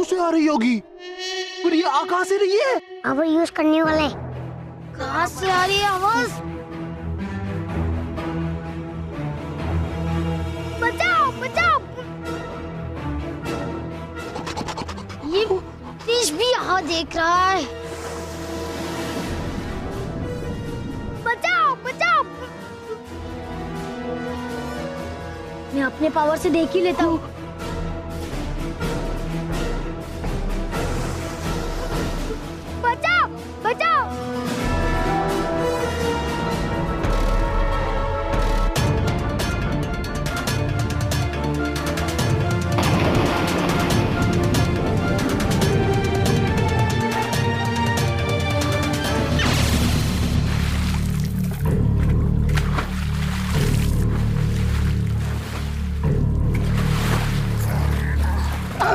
से आ रही होगी। पर ये आ कहां से रही है? अब यूज करने वाले। कहां से आ रही है आवाज? बचाओ बचाओ। ये फिश भी यहाँ देख रहा है। बचाओ बचाओ। मैं अपने पावर से देख ही लेता हूँ। बचाओ बचाओ।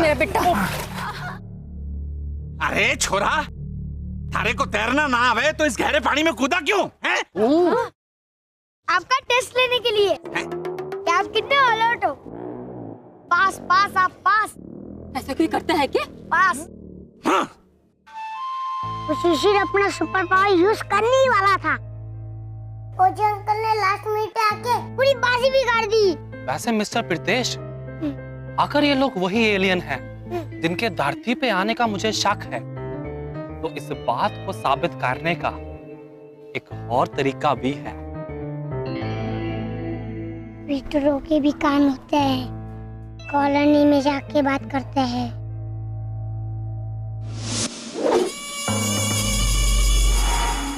मेरा बेटा। अरे छोरा, थारे को तैरना ना आवे तो इस गहरे पानी में कूदा क्यों है? आपका टेस्ट लेने के लिए कि आप कितने अलर्ट हो। पास पास आप पास। ऐसा कोई करता है क्या? पास। हाँ। तो शिशिर अपना सुपर पावर यूज करने ही वाला था। ओजी अंकल ने लास्ट मिनट आके पूरी बाजी बिगाड़ दी। वैसे मिस्टर प्रीतेश, अगर ये लोग वही एलियन हैं जिनके धरती पे आने का मुझे शक है, तो इस बात को साबित करने का एक और तरीका भी है। विक्टरों के भी कान होते हैं, कॉलोनी में जाके बात करते हैं।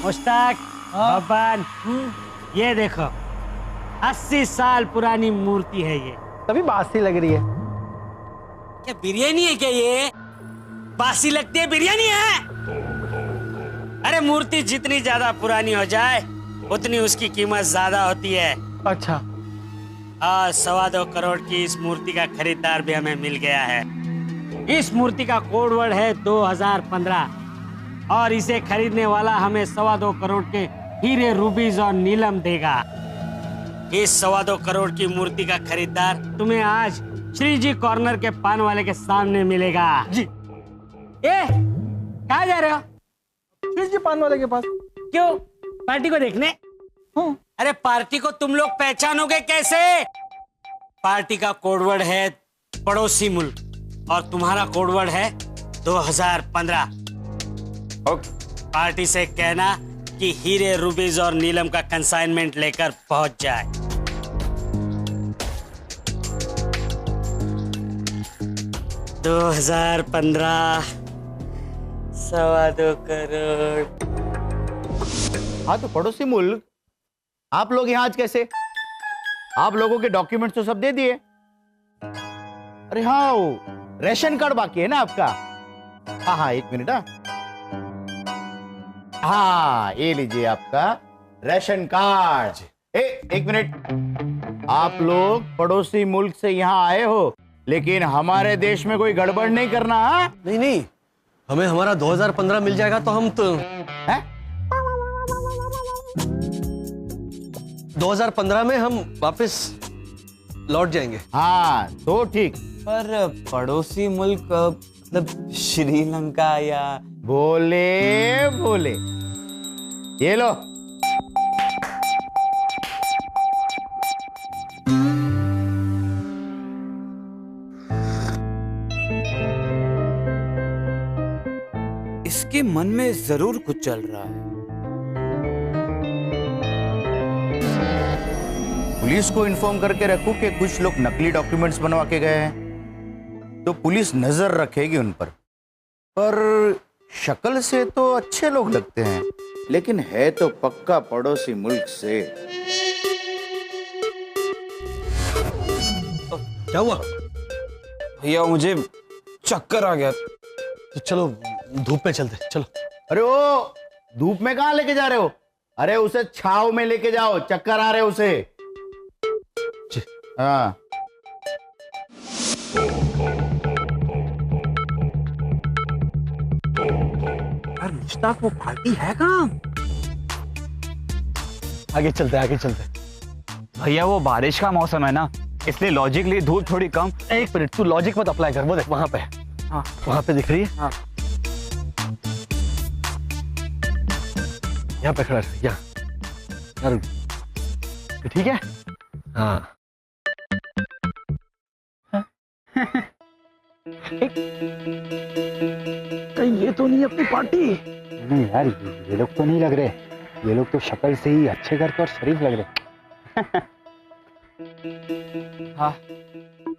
मुश्ताक, बब्बन, ये देखो 80 साल पुरानी मूर्ति है ये। तभी बासी लग रही है। क्या बिरयानी है क्या ये? बासी लगती है, बिरयानी है। अरे मूर्ति जितनी ज्यादा पुरानी हो जाए उतनी उसकी कीमत ज्यादा होती है। अच्छा। आज 2.25 करोड़ की इस मूर्ति का खरीदार भी हमें मिल गया है। इस मूर्ति का कोड वर्ड है 2015 और इसे खरीदने वाला हमें 2.25 करोड़ के हीरे, रूबीज और नीलम देगा। इस 2.25 करोड़ की मूर्ति का खरीदार तुम्हें आज श्री जी कॉर्नर के पान वाले के सामने मिलेगा। जी। ए, कहाँ जा रहे हो? श्री जी पान वाले के पास। क्यों? पार्टी को देखने? अरे पार्टी को तुम लोग पहचानोगे कैसे? पार्टी का कोडवर्ड है पड़ोसी मुल्क और तुम्हारा कोडवर्ड है 2015। पार्टी से कहना कि हीरे, रूबीज और नीलम का कंसाइनमेंट लेकर पहुंच जाए। $2015, 2.25 करोड़। हाँ तो पड़ोसी मुल्क, आप लोग यहाँ आज कैसे? आप लोगों के डॉक्यूमेंट्स तो सब दे दिए। अरे हाँ, वो रेशन कार्ड बाकी है ना आपका? हाँ हाँ, एक मिनट। हाँ, ये लीजिए आपका रेशन कार्ड। एक मिनट, आप लोग पड़ोसी मुल्क से यहाँ आए हो, लेकिन हमारे देश में कोई गड़बड़ नहीं करना। हाँ? नहीं नहीं, हमें हमारा 2015 मिल जाएगा तो हम तो है? 2015 में हम वापस लौट जाएंगे। हाँ तो ठीक। पर पड़ोसी मुल्क मतलब श्रीलंका या बोले बोले, ये लो। इसके मन में जरूर कुछ चल रहा है। पुलिस को इन्फॉर्म करके रखो कि कुछ लोग नकली डॉक्यूमेंट्स बनवा के गए हैं, तो पुलिस नजर रखेगी उन पर। पर शक्ल से तो अच्छे लोग लगते हैं, लेकिन है तो पक्का पड़ोसी मुल्क से। क्या हुआ? भैया मुझे चक्कर आ गया। तो चलो धूप में चलते, चलो। अरे ओ, धूप में कहाँ लेके जा रहे हो? अरे उसे छाव में लेके जाओ, चक्कर आ रहे उसे। हाँ। यार मुश्ताक, वो पार्टी है कहाँ? आगे चलते, आगे चलते। भैया वो बारिश का मौसम है ना, इसलिए लॉजिकली धूप थोड़ी कम। एक मिनट, तू लॉजिक मत अप्लाई कर, वो देख वहां पे। वहां पे दिख रही है? हाँ। यहाँ पे खड़ा है, यहाँ। यार, ठीक है? हाँ। कहीं ये तो नहीं अपनी पार्टी? नहीं यार, ये लोग तो नहीं लग रहे। ये लोग तो शक्ल से ही अच्छे घर के और शरीफ लग रहे। हाँ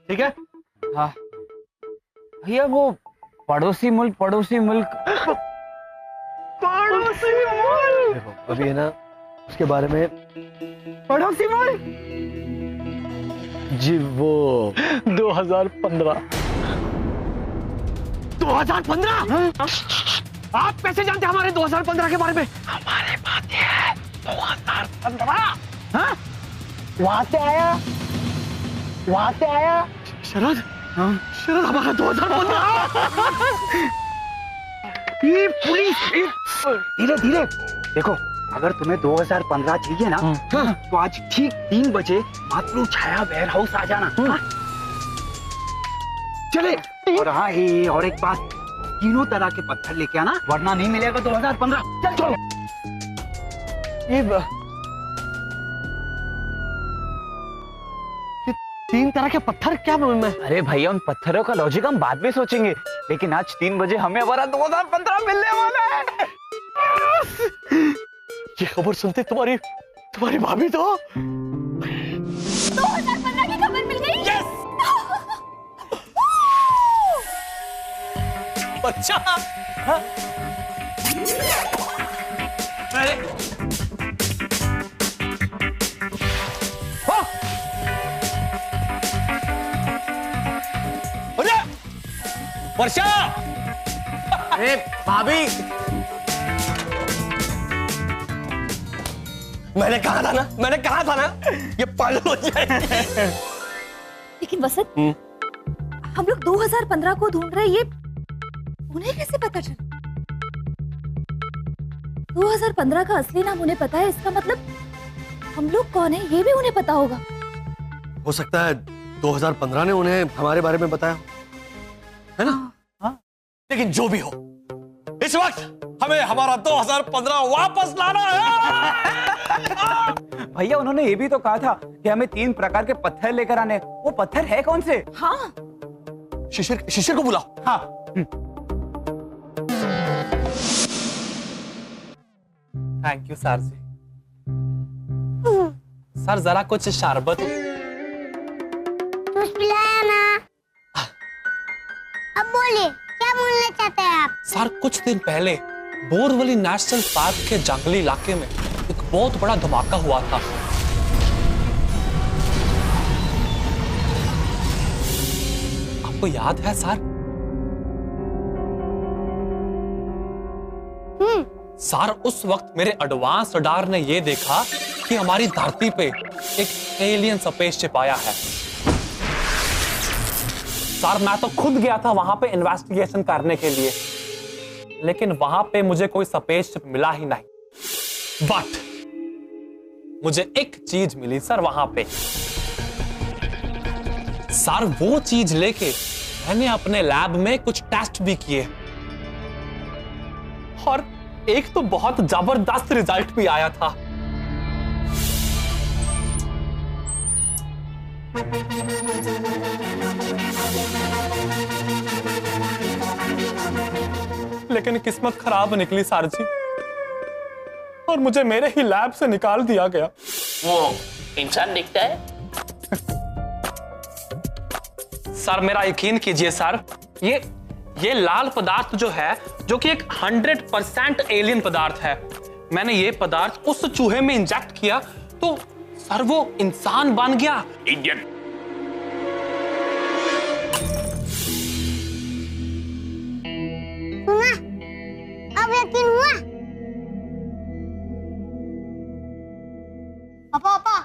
ठीक है? हाँ भैया, वो पड़ोसी मुल्क देखो, अभी है ना उसके बारे में पड़ोसी मुल्क जी, वो 2015। 2015? आप कैसे जानते हैं हमारे 2015 के बारे में? हमारे बात है 2015। हाँ? वहां से आया शरद? शरद, हमारा 2015। ये पुलिस। धीरे धीरे देखो, अगर तुम्हें 2015 चाहिए ना, तो आज ठीक 3 बजे मातृ छाया वेयर हाउस आ जाना। हाँ? चले। और हाँ, और एक बात, तीनों तरह के पत्थर लेके आना, वरना नहीं मिलेगा 2015। चल चलो। ये 3 तरह के पत्थर क्या? मैं अरे भैया, उन पत्थरों का लॉजिक हम बाद में सोचेंगे, लेकिन आज 3 बजे हमें हमारा 2015 मिलने वाला है। ये खबर सुनते तुम्हारी भाभी तो 2015 की खबर मिल गई। यस। बच्चा। हाँ? अरे वर्षा। अरे भाभी, मैंने कहा था ना ये पागल हो जाएगी। लेकिन वसंत, हम लोग 2015 को ढूंढ रहे, ये उन्हें कैसे पता चला? 2015 का असली नाम उन्हें पता है, इसका मतलब हम लोग कौन है ये भी उन्हें पता होगा। हो सकता है 2015 ने उन्हें हमारे बारे में बताया, है ना? हाँ। लेकिन जो भी हो, इस वक्त हमें हमारा 2015 वापस लाना है। भैया, उन्होंने ये भी तो कहा था कि हमें 3 प्रकार के पत्थर लेकर आने। वो पत्थर है कौन से? हाँ, शिशिर को बुलाओ। हाँ। Thank you sir ji. Sir, जरा कुछ शरबत। जूस पिलाया ना। अब बोलिए, क्या बोलना चाहते हैं आप? सर, कुछ दिन पहले बोरवली नेशनल पार्क के जंगली इलाके में एक बहुत बड़ा धमाका हुआ था। आपको याद है सर? सर, उस वक्त मेरे एडवांस रडार ने यह देखा कि हमारी धरती पे एक एलियन स्पेसशिप आया है। सर, मैं तो खुद गया था वहां पे इन्वेस्टिगेशन करने के लिए, लेकिन वहां पे मुझे कोई स्पेसशिप मिला ही नहीं। बट मुझे एक चीज मिली सर वहां पे। सर, वो चीज लेके मैंने अपने लैब में कुछ टेस्ट भी किए और एक तो बहुत जबरदस्त रिजल्ट भी आया था। लेकिन किस्मत खराब निकली सर जी, और मुझे मेरे ही लैब से निकाल दिया गया। वो इंसान दिखता है? सर, मेरा यकीन कीजिए सर, ये लाल पदार्थ जो है, जो कि एक 100% एलियन पदार्थ है, मैंने ये पदार्थ उस चूहे में इंजेक्ट किया तो सर वो इंसान बन गया। इडियट। सुना? अब यकीन हुआ? पापा,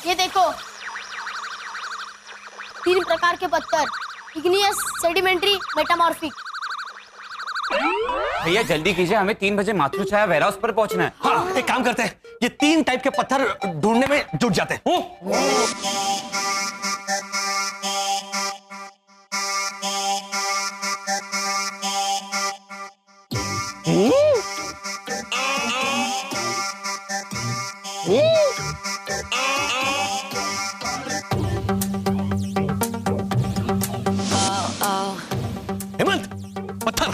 ये देखो, 3 प्रकार के पत्थर, इग्नियस, सेडिमेंट्री, मेटामॉर्फिक। भैया जल्दी कीजिए, हमें 3 बजे मातृछाया वेयर हाउस पर पहुंचना है। हाँ, एक काम करते हैं, ये 3 टाइप के पत्थर ढूंढने में जुट जाते हैं। हेमंत, पत्थर।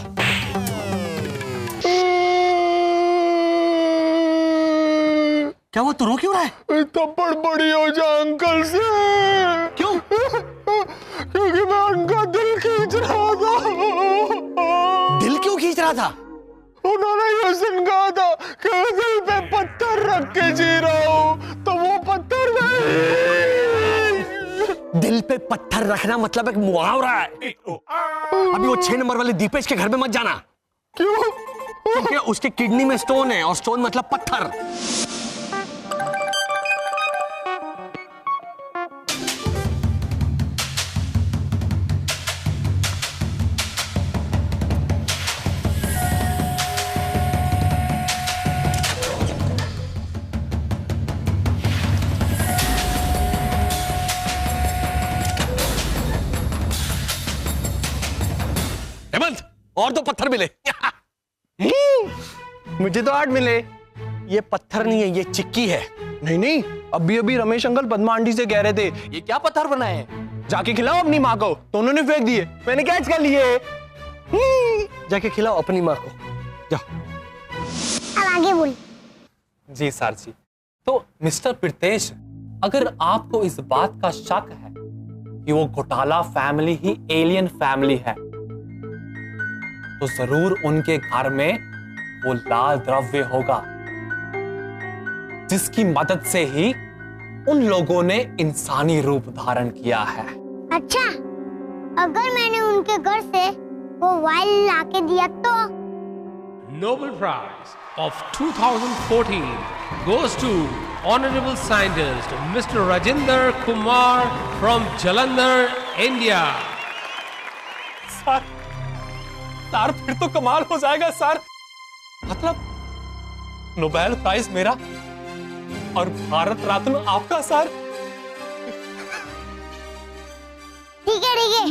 क्या वो तू रो क्यों रहा है? थप्पड़ पड़ी हो जा अंकल से। क्यों? क्योंकि मैं उनका दिल खींच रहा था। दिल क्यों खींच रहा था? उन्होंने ये सुन कहा था कि मैं दिल पे पत्थर रख के जी रहा हूँ, तो वो पत्थर नहीं। दिल पे पत्थर रखना मतलब एक मुहावरा है। अभी वो 6 नंबर वाले दीपेश के घर में मत जाना। क्यों? क्योंकि उसके किडनी में स्टोन है और स्टोन मतलब पत्थर। हेमंत, और 2 पत्थर मिले। मुझे तो 8 मिले। ये पत्थर नहीं है, ये चिक्की है। नहीं नहीं, अभी अभी रमेश अंकल पद्मा आंटी से कह रहे थे ये क्या पत्थर बनाए हैं, जाके खिलाओ अपनी माँ को, तो उन्होंने फेंक दिए। मैंने कैच कर लिए। जाके खिलाओ अपनी माँ को, जाओ। अब आगे बोल। जी सर जी। तो मिस्टर प्रितेश, अगर आपको इस बात का शक है कि वो घोटाला फैमिली ही एलियन फैमिली है, तो जरूर उनके घर में वो लाल द्रव्य होगा जिसकी मदद से ही उन लोगों ने इंसानी रूप धारण किया है। अच्छा, अगर मैंने उनके घर से वो वाइल लाके दिया तो? Nobel Prize of 2014 goes to Honorable Scientist Mr. Rajinder Kumar from Jalandhar, India. Sir, फिर तो कमाल हो जाएगा सर। मतलब नोबेल प्राइज मेरा और भारत रत्न आपका सर। ठीक है ठीक है।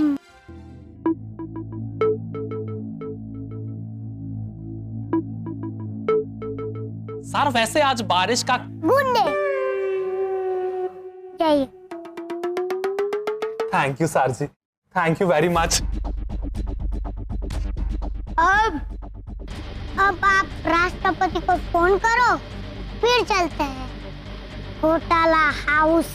सर वैसे आज बारिश का गुड डे चाहिए। Thank you sir ji, thank you very much. अब आप राष्ट्रपति को फोन करो, फिर चलते हैं घोटाला हाउस।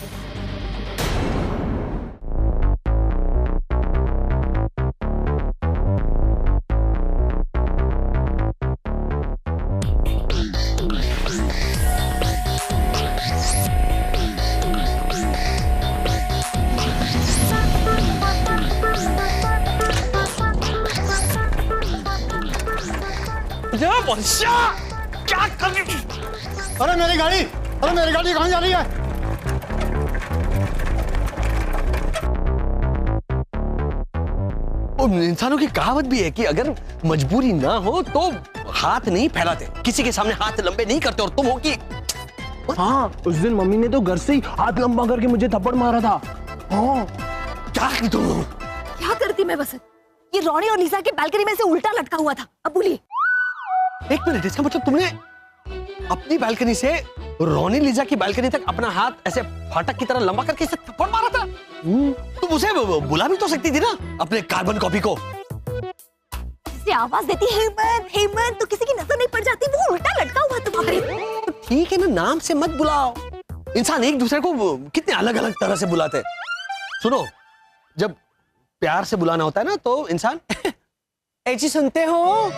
वर्षा, क्या कर रही? अरे मेरी गाड़ी कहाँ जा रही है? इंसानों की कहावत भी है कि अगर मजबूरी ना हो तो हाथ नहीं फैलाते, किसी के सामने हाथ लंबे नहीं करते। और तुम हो कि हाँ, उस दिन मम्मी ने तो घर से ही हाथ लंबा करके मुझे थप्पड़ मारा था। हाँ, क्या की तुम? क्या करती मैं बसंत? ये रोनी और लीसा के बालकनी में से उल्टा लटका हुआ था। अब बोलिए। एक मिनट, इसका मतलब तुमने अपनी बालकनी से रोनी लीजा की बालकनी तक अपना हाथ ऐसे फाटक की तरह लंबा करके इसे थप्पड़ मारा था? तुम उसे बुला भी तो सकती थी ना अपने कार्बन कॉपी को। इसे आवाज देती हेमंत हेमंत तो किसी की नजर नहीं पड़ जाती, वो उल्टा लटका हुआ तुम्हारे। तो ठीक है ना, नाम से मत बुलाओ। इंसान एक दूसरे को कितने अलग अलग तरह से बुलाते हैं। सुनो, जब प्यार से बुलाना होता है ना तो इंसान ऐसी सुनते हो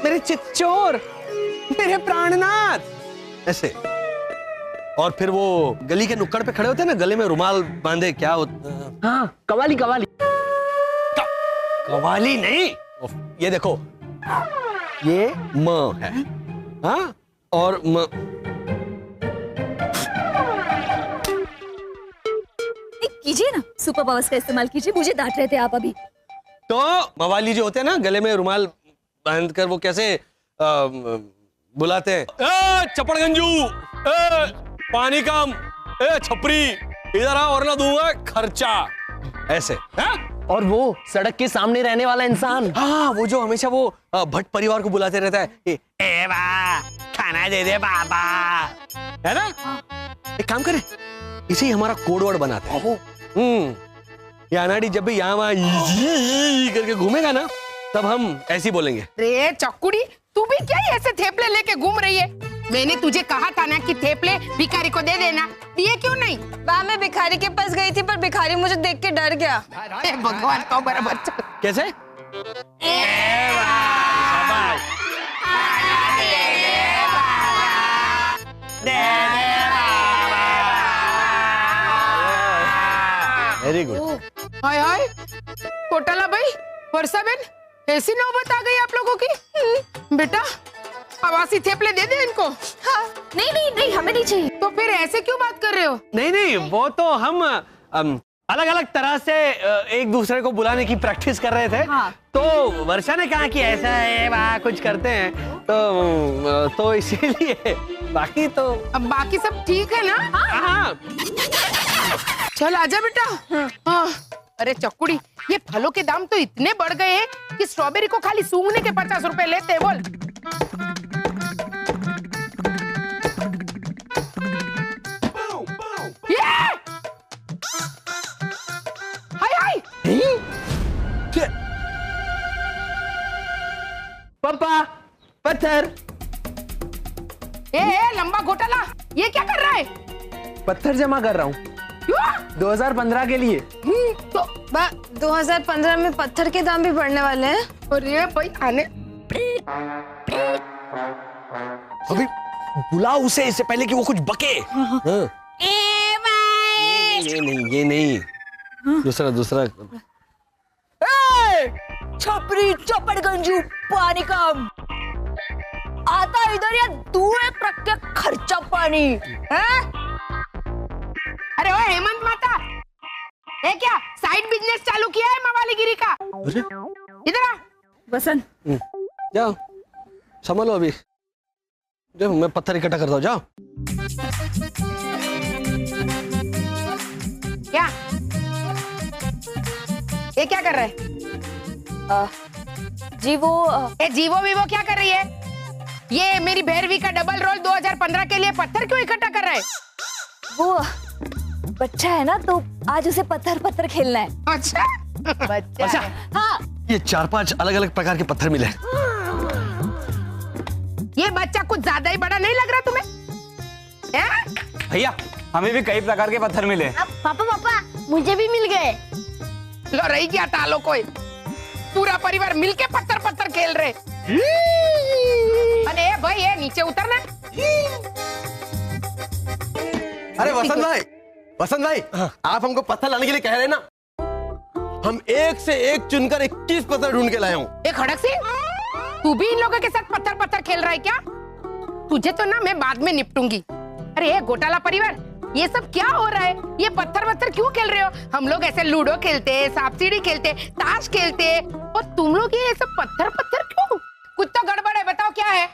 मेरे चिच्चोर, मेरे प्राणनाथ, ऐसे। और फिर वो गली के नुक्कड़ पे खड़े होते हैं ना, गले में रुमाल बांधे, क्या होता? हाँ, कवाली। कवाली नहीं, ये देखो, ये म है, हाँ, और म। कीजिए ना, सुपर पावर्स का इस्तेमाल कीजिए। मुझे डांट रहे थे आप अभी। तो मवाली जो होते हैं ना, गले में रुमाल बांध कर वो कैसे बुलाते हैं? चपड़गंजू, पानी कम, छपरी, इधर आ और ना दूंगा खर्चा, ऐसे। और वो सड़क के सामने रहने वाला इंसान। हाँ, वो जो हमेशा वो भट्ट परिवार को बुलाते रहता है, ए बा, खाना दे दे बाबा, है ना? एक काम करे, इसे ही हमारा कोड वर्ड बनाते हैं। ये अनाड़ी जब भी यहाँ वहाँ करके घूमेगा ना, तब हम ऐसे ही बोलेंगे। रे चक्कुड़ी, तू भी क्या ऐसे थेपले लेके घूम रही है? मैंने तुझे कहा था ना कि थेपले भिखारी को दे देना, दिए क्यों नहीं? मैं भिखारी के पास गई थी पर भिखारी मुझे देख के डर गया। भगवान तो बराबर। कैसे? Very good. हाय हाय, कोटाला भाई, वर्षा बहन, ऐसी नौबत आ गई आप लोगों की। बेटा, आवासी थेपले दे दे इनको। हाँ, नहीं हमें नहीं चाहिए। तो फिर ऐसे क्यों बात कर रहे हो? नहीं, वो तो हम अलग अलग तरह से एक दूसरे को बुलाने की प्रैक्टिस कर रहे थे। हाँ। तो वर्षा ने कहा कि ऐसा है, वहाँ कुछ करते हैं, तो इसीलिए। बाकी तो अब बाकी सब ठीक है ना? हाँ। चल आजा बेटा। हाँ। अरे चक्कुड़ी, ये फलों के दाम तो इतने बढ़ गए हैं कि स्ट्रॉबेरी को खाली सूंघने के 50 रुपए लेते हैं। बोल। हाय पापा, पत्थर। ए लंबा घोटाला, ये क्या कर रहा है? पत्थर जमा कर रहा हूँ 2015 के लिए। तो 2015 में पत्थर के दाम भी बढ़ने वाले हैं। अरे भाई आने। अभी बुलाओ उसे, इससे पहले कि वो कुछ बके। हाँ। ये नहीं दूसरा। छपरी चपड़गंजू, पानी कम आता इधर, या तू एक रख के खर्चा पानी है? अरे ओ हेमंत माता, ये क्या साइड बिजनेस चालू किया है मवालीगिरी का? इधर आ। वसंत, जाओ संभालो, अभी जो मैं पत्थर इकट्ठा करता हूँ, जाओ। क्या ये क्या कर रहा है? जीवो विवो क्या कर रही है? ये मेरी भैरवी का डबल रोल 2015 के लिए पत्थर क्यों इकट्ठा कर रहा है? वो बच्चा है ना, तो आज उसे पत्थर खेलना है। अच्छा बच्चा है। हाँ, ये 4-5 अलग अलग प्रकार के पत्थर मिले। ये बच्चा कुछ ज्यादा ही बड़ा नहीं लग रहा तुम्हें? भैया, हमें भी कई प्रकार के पत्थर मिले। पापा, मुझे भी मिल गए। लो रही क्या तालो कोई, पूरा परिवार मिलके पत्थर खेल रहे। अरे भाई, ये नीचे उतरना। अरे वसंत भाई, आप हमको पत्थर लाने के लिए कह रहे हैं ना? हम एक से एक चुनकर 21 पत्थर ढूंढ के लाए हूँ। एक खड़क सिंह, तू भी इन लोगों के साथ पत्थर खेल रहा है क्या? तुझे तो ना मैं बाद में निपटूंगी। अरे ये घोटाला परिवार, ये सब क्या हो रहा है? ये पत्थर क्यों खेल रहे हो? हम लोग ऐसे लूडो खेलते, सांप सीढ़ी खेलते, ताश खेलते, और तुम लोग ये सब पत्थर क्यों? कुछ तो गड़बड़ है, बताओ क्या है?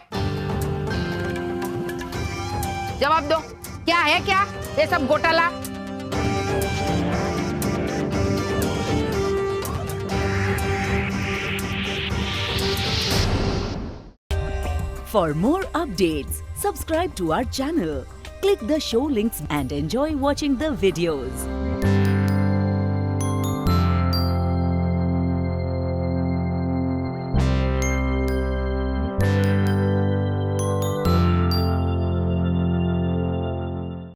जवाब दो, क्या है क्या ये सब घोटाला? For more updates, subscribe to our channel, click the show links and enjoy watching the videos.